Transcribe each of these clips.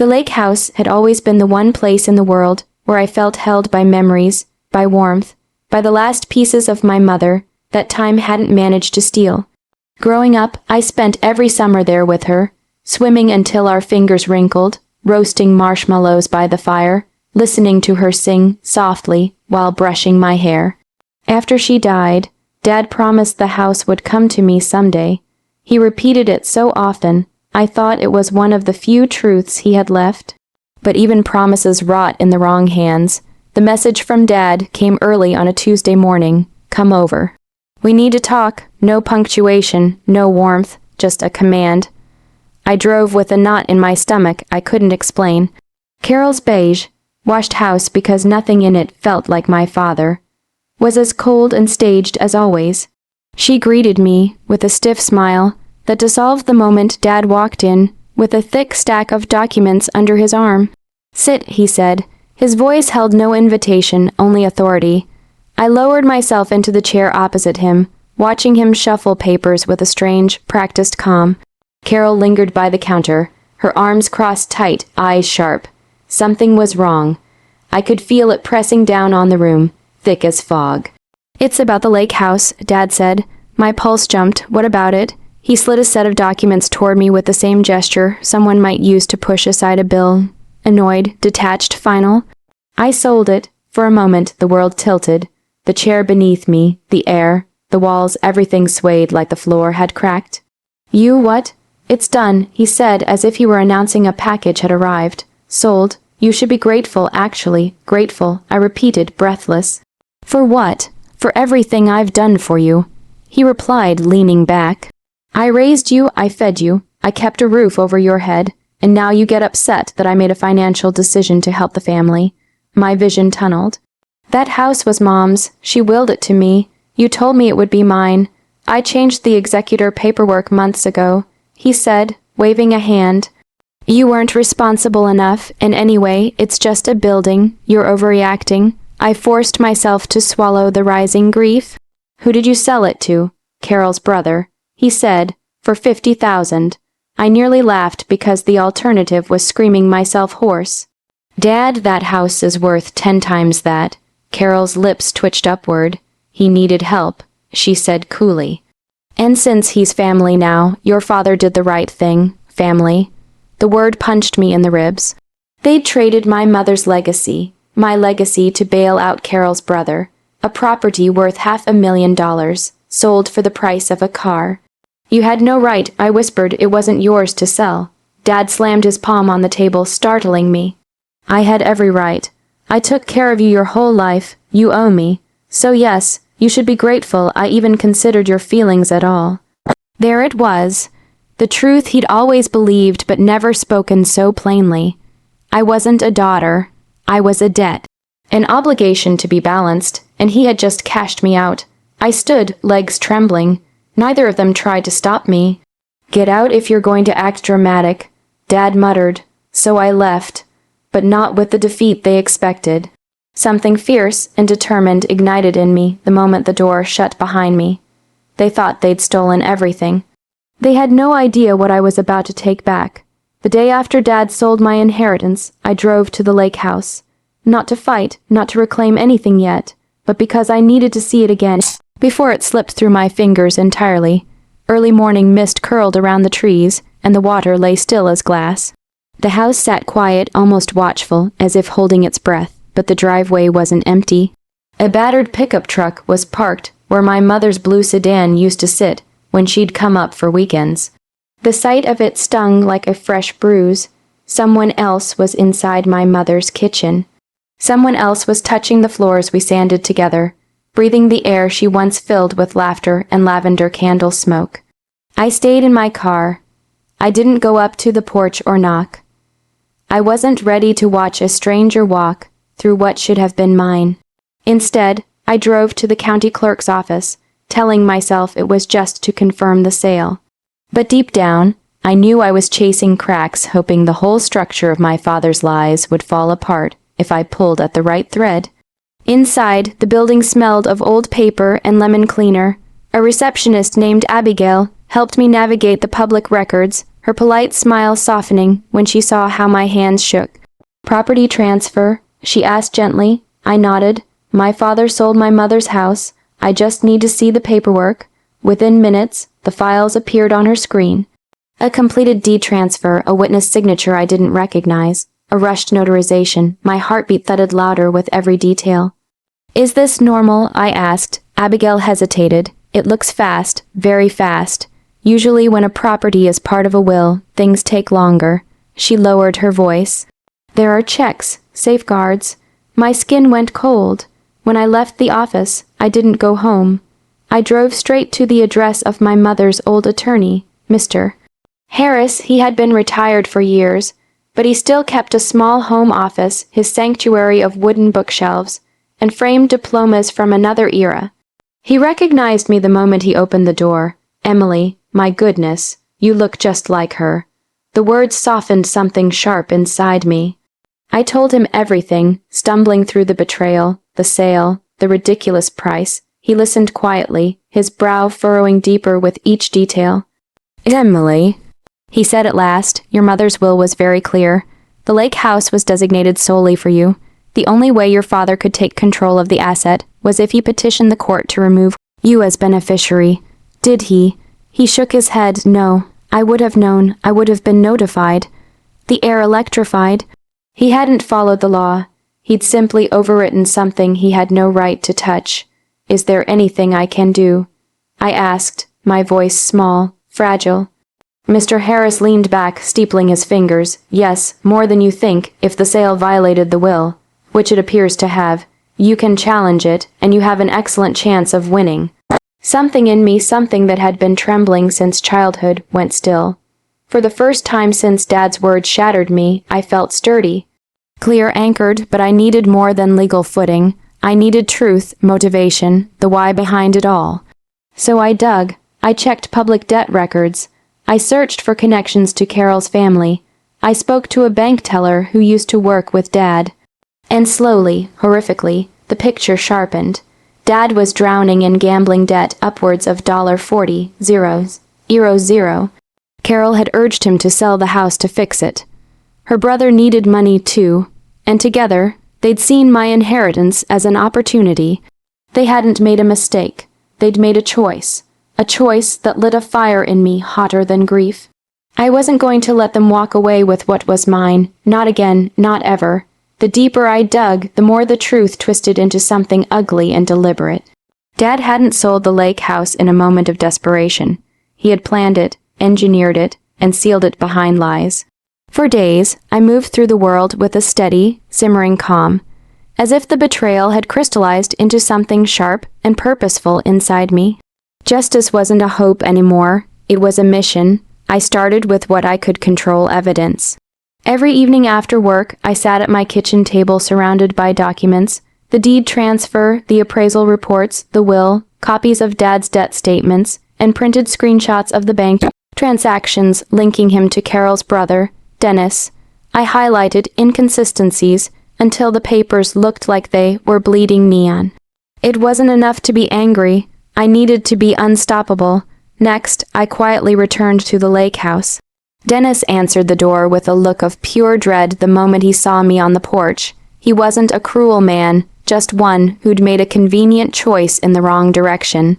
The lake house had always been the one place in the world where I felt held by memories, by warmth, by the last pieces of my mother that time hadn't managed to steal. Growing up, I spent every summer there with her, swimming until our fingers wrinkled, roasting marshmallows by the fire, listening to her sing softly while brushing my hair. After she died, Dad promised the house would come to me someday. He repeated it so often, I thought it was one of the few truths he had left. But even promises rot in the wrong hands. The message from Dad came early on a Tuesday morning. Come over. We need to talk. No punctuation, no warmth, just a command. I drove with a knot in my stomach I couldn't explain. Carol's beige, washed house because nothing in it felt like my father, was as cold and staged as always. She greeted me with a stiff smile that dissolved the moment Dad walked in with a thick stack of documents under his arm. Sit, he said. His voice held no invitation, only authority. I lowered myself into the chair opposite him, watching him shuffle papers with a strange, practiced calm. Carol lingered by the counter, her arms crossed tight, eyes sharp. Something was wrong. I could feel it pressing down on the room, thick as fog. It's about the lake house, Dad said. My pulse jumped. What about it? He slid a set of documents toward me with the same gesture someone might use to push aside a bill. Annoyed, detached, final. I sold it. For a moment, the world tilted. The chair beneath me, the air, the walls, everything swayed like the floor had cracked. You what? It's done, he said as if he were announcing a package had arrived. Sold. You should be grateful, actually. Grateful, I repeated, breathless. For what? For everything I've done for you. He replied, leaning back. I raised you, I fed you, I kept a roof over your head, and now you get upset that I made a financial decision to help the family. My vision tunneled. That house was Mom's. She willed it to me. You told me it would be mine. I changed the executor paperwork months ago, he said, waving a hand. You weren't responsible enough, and anyway, it's just a building. You're overreacting. I forced myself to swallow the rising grief. Who did you sell it to? Carol's brother. He said, for $50,000. I nearly laughed because the alternative was screaming myself hoarse. Dad, that house is worth 10 times that. Carol's lips twitched upward. He needed help, she said coolly. And since he's family now, your father did the right thing. Family. The word punched me in the ribs. They'd traded my mother's legacy, my legacy to bail out Carol's brother, a property worth $500,000, sold for the price of a car. You had no right, I whispered, it wasn't yours to sell. Dad slammed his palm on the table, startling me. I had every right. I took care of you your whole life. You owe me. So yes, you should be grateful I even considered your feelings at all. There it was. The truth he'd always believed but never spoken so plainly. I wasn't a daughter. I was a debt. An obligation to be balanced, and he had just cashed me out. I stood, legs trembling. Neither of them tried to stop me. Get out if you're going to act dramatic, Dad muttered. So I left, but not with the defeat they expected. Something fierce and determined ignited in me the moment the door shut behind me. They thought they'd stolen everything. They had no idea what I was about to take back. The day after Dad sold my inheritance, I drove to the lake house. Not to fight, not to reclaim anything yet, but because I needed to see it again before it slipped through my fingers entirely. Early morning mist curled around the trees, and the water lay still as glass. The house sat quiet, almost watchful, as if holding its breath, but the driveway wasn't empty. A battered pickup truck was parked where my mother's blue sedan used to sit when she'd come up for weekends. The sight of it stung like a fresh bruise. Someone else was inside my mother's kitchen. Someone else was touching the floors we sanded together, breathing the air she once filled with laughter and lavender candle smoke. I stayed in my car. I didn't go up to the porch or knock. I wasn't ready to watch a stranger walk through what should have been mine. Instead, I drove to the county clerk's office, telling myself it was just to confirm the sale. But deep down, I knew I was chasing cracks, hoping the whole structure of my father's lies would fall apart if I pulled at the right thread. Inside, the building smelled of old paper and lemon cleaner. A receptionist named Abigail helped me navigate the public records, her polite smile softening when she saw how my hands shook. "Property transfer?" she asked gently. I nodded. "My father sold my mother's house. I just need to see the paperwork." Within minutes, the files appeared on her screen. A completed deed transfer, a witness signature I didn't recognize, a rushed notarization. My heartbeat thudded louder with every detail. "Is this normal?" I asked. Abigail hesitated. "It looks fast, very fast. Usually when a property is part of a will, things take longer." She lowered her voice. "There are checks, safeguards." My skin went cold. When I left the office, I didn't go home. I drove straight to the address of my mother's old attorney, Mr. Harris. He had been retired for years, but he still kept a small home office, his sanctuary of wooden bookshelves, and framed diplomas from another era. He recognized me the moment he opened the door. "Emily, my goodness, you look just like her." The words softened something sharp inside me. I told him everything, stumbling through the betrayal, the sale, the ridiculous price. He listened quietly, his brow furrowing deeper with each detail. "Emily," he said at last, "your mother's will was very clear. The lake house was designated solely for you. The only way your father could take control of the asset was if he petitioned the court to remove you as beneficiary. Did he?" He shook his head. "No. I would have known. I would have been notified." The air electrified. He hadn't followed the law. He'd simply overwritten something he had no right to touch. "Is there anything I can do?" I asked, my voice small, fragile. Mr. Harris leaned back, steepling his fingers. "Yes, more than you think. If the sale violated the will, which it appears to have, you can challenge it, and you have an excellent chance of winning." Something in me, something that had been trembling since childhood, went still. For the first time since Dad's words shattered me, I felt sturdy. Clear anchored, but I needed more than legal footing. I needed truth, motivation, the why behind it all. So I dug. I checked public debt records. I searched for connections to Carol's family. I spoke to a bank teller who used to work with Dad. And slowly, horrifically, the picture sharpened. Dad was drowning in gambling debt upwards of $40,000. Carol had urged him to sell the house to fix it. Her brother needed money too, and together, they'd seen my inheritance as an opportunity. They hadn't made a mistake. They'd made a choice that lit a fire in me hotter than grief. I wasn't going to let them walk away with what was mine. Not again, not ever. The deeper I dug, the more the truth twisted into something ugly and deliberate. Dad hadn't sold the lake house in a moment of desperation. He had planned it, engineered it, and sealed it behind lies. For days, I moved through the world with a steady, simmering calm, as if the betrayal had crystallized into something sharp and purposeful inside me. Justice wasn't a hope anymore, it was a mission. I started with what I could control: evidence. Every evening after work, I sat at my kitchen table surrounded by documents, the deed transfer, the appraisal reports, the will, copies of Dad's debt statements, and printed screenshots of the bank transactions linking him to Carol's brother, Dennis. I highlighted inconsistencies until the papers looked like they were bleeding neon. It wasn't enough to be angry. I needed to be unstoppable. Next, I quietly returned to the lake house. Dennis answered the door with a look of pure dread the moment he saw me on the porch. He wasn't a cruel man, just one who'd made a convenient choice in the wrong direction.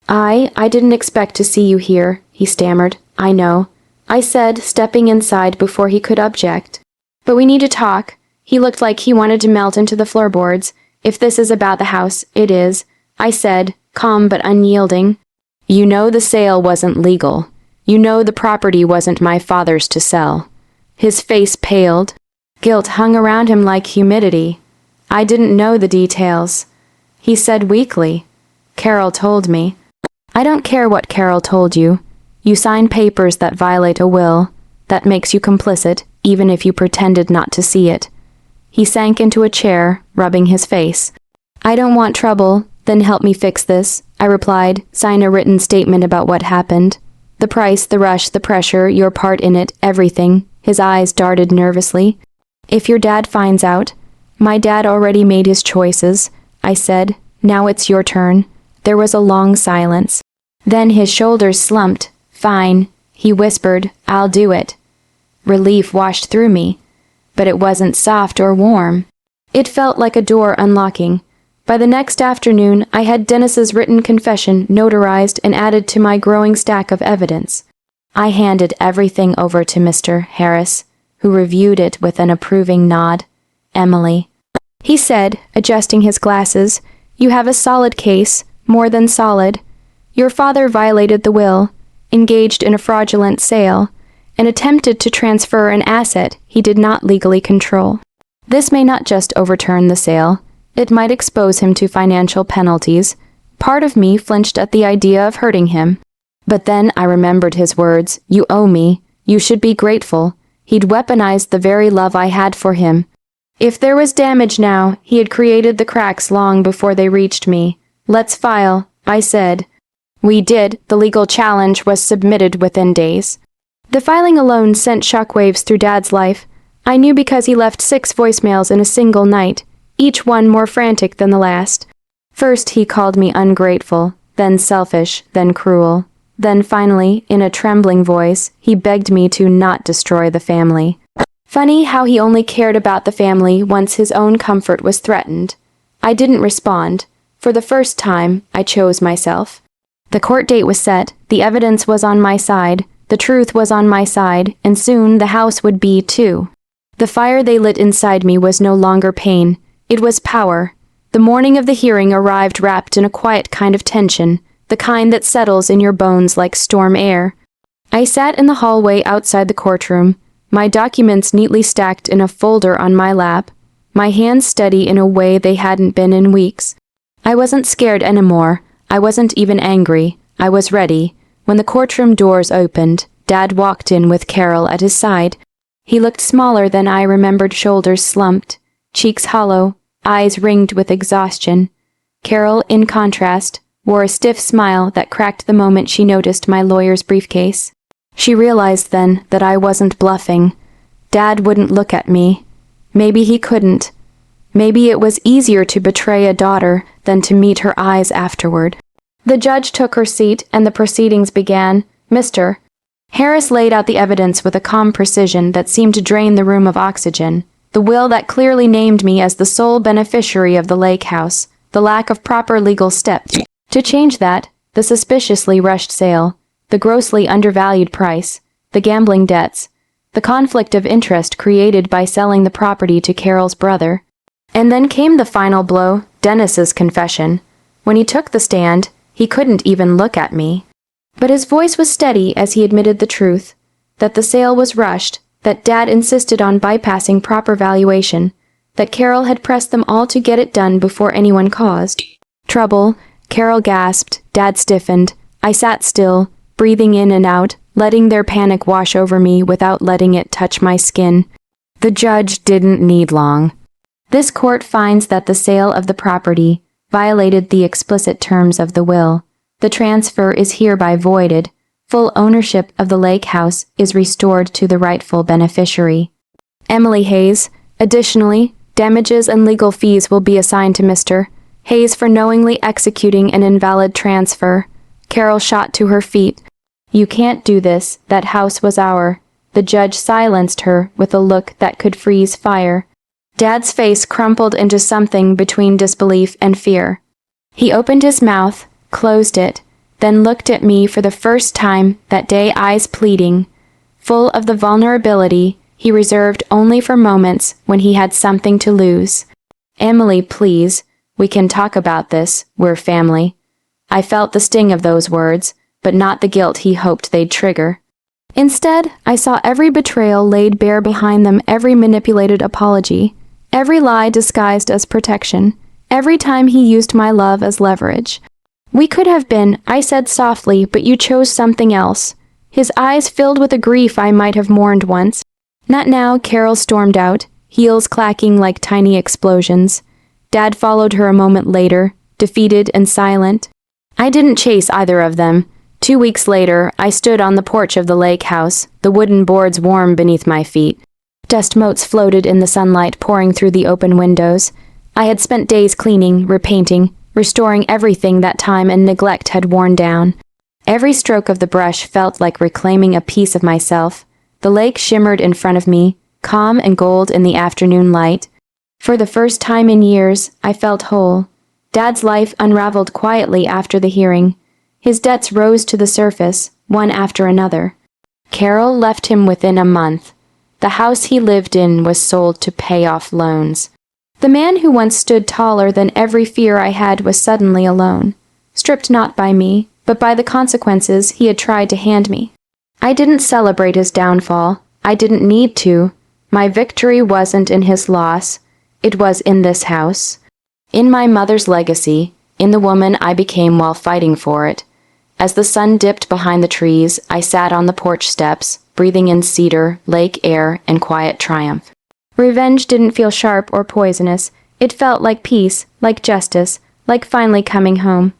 I didn't expect to see you here," he stammered. "I know," I said, stepping inside before he could object. "But we need to talk." He looked like he wanted to melt into the floorboards. "If this is about the house, it is," I said, calm but unyielding. "You know the sale wasn't legal. You know the property wasn't my father's to sell." His face paled. Guilt hung around him like humidity. "I didn't know the details," he said weakly. "Carol told me." "I don't care what Carol told you. You sign papers that violate a will. That makes you complicit, even if you pretended not to see it." He sank into a chair, rubbing his face. "I don't want trouble, then help me fix this," I replied. "Sign a written statement about what happened. The price, the rush, the pressure, your part in it, everything." His eyes darted nervously. "If your dad finds out..." "My dad already made his choices," I said. "Now it's your turn." There was a long silence. Then his shoulders slumped. "Fine," He whispered, "I'll do it." Relief washed through me, but it wasn't soft or warm. It felt like a door unlocking. By the next afternoon, I had Dennis's written confession notarized and added to my growing stack of evidence. I handed everything over to Mr. Harris, who reviewed it with an approving nod. "Emily," he said, adjusting his glasses, "you have a solid case, more than solid. Your father violated the will, engaged in a fraudulent sale, and attempted to transfer an asset he did not legally control. This may not just overturn the sale, it might expose him to financial penalties." Part of me flinched at the idea of hurting him. But then I remembered his words, "You owe me, you should be grateful." He'd weaponized the very love I had for him. If there was damage now, he had created the cracks long before they reached me. "Let's file," I said. We did. The legal challenge was submitted within days. The filing alone sent shockwaves through Dad's life. I knew because he left 6 voicemails in a single night, each one more frantic than the last. First he called me ungrateful, then selfish, then cruel. Then finally, in a trembling voice, he begged me to not destroy the family. Funny how he only cared about the family once his own comfort was threatened. I didn't respond. For the first time, I chose myself. The court date was set, the evidence was on my side, the truth was on my side, and soon the house would be too. The fire they lit inside me was no longer pain, it was power. The morning of the hearing arrived wrapped in a quiet kind of tension, the kind that settles in your bones like storm air. I sat in the hallway outside the courtroom, my documents neatly stacked in a folder on my lap, my hands steady in a way they hadn't been in weeks. I wasn't scared anymore, I wasn't even angry, I was ready. When the courtroom doors opened, Dad walked in with Carol at his side. He looked smaller than I remembered, shoulders slumped, cheeks hollow, eyes ringed with exhaustion. Carol, in contrast, wore a stiff smile that cracked the moment she noticed my lawyer's briefcase. She realized then that I wasn't bluffing. Dad wouldn't look at me. Maybe he couldn't. Maybe it was easier to betray a daughter than to meet her eyes afterward. The judge took her seat and the proceedings began. Mr. Harris laid out the evidence with a calm precision that seemed to drain the room of oxygen. The will that clearly named me as the sole beneficiary of the lake house, the lack of proper legal steps to change that, the suspiciously rushed sale, the grossly undervalued price, the gambling debts, the conflict of interest created by selling the property to Carol's brother. And then came the final blow, Dennis's confession. When he took the stand, he couldn't even look at me. But his voice was steady as he admitted the truth, that the sale was rushed, that Dad insisted on bypassing proper valuation, that Carol had pressed them all to get it done before anyone caused trouble. Carol gasped, Dad stiffened. I sat still, breathing in and out, letting their panic wash over me without letting it touch my skin. The judge didn't need long. This court finds that the sale of the property violated the explicit terms of the will. The transfer is hereby voided. Full ownership of the lake house is restored to the rightful beneficiary. Emily Hayes. Additionally, damages and legal fees will be assigned to Mr. Hayes for knowingly executing an invalid transfer. Carol shot to her feet. You can't do this, that house was our. The judge silenced her with a look that could freeze fire. Dad's face crumpled into something between disbelief and fear. He opened his mouth, closed it, then looked at me for the first time that day, eyes pleading, full of the vulnerability he reserved only for moments when he had something to lose. Emily, please, we can talk about this, we're family. I felt the sting of those words, but not the guilt he hoped they'd trigger. Instead, I saw every betrayal laid bare behind them, every manipulated apology, every lie disguised as protection, every time he used my love as leverage. We could have been, I said softly, but you chose something else. His eyes filled with a grief I might have mourned once. Not now, Carol stormed out, heels clacking like tiny explosions. Dad followed her a moment later, defeated and silent. I didn't chase either of them. 2 weeks later, I stood on the porch of the lake house, the wooden boards warm beneath my feet. Dust motes floated in the sunlight pouring through the open windows. I had spent days cleaning, repainting, restoring everything that time and neglect had worn down. Every stroke of the brush felt like reclaiming a piece of myself. The lake shimmered in front of me, calm and gold in the afternoon light. For the first time in years, I felt whole. Dad's life unraveled quietly after the hearing. His debts rose to the surface, one after another. Carol left him within a month. The house he lived in was sold to pay off loans. The man who once stood taller than every fear I had was suddenly alone, stripped not by me, but by the consequences he had tried to hand me. I didn't celebrate his downfall. I didn't need to. My victory wasn't in his loss. It was in this house. In my mother's legacy, in the woman I became while fighting for it. As the sun dipped behind the trees, I sat on the porch steps, breathing in cedar, lake air, and quiet triumph. Revenge didn't feel sharp or poisonous. It felt like peace, like justice, like finally coming home.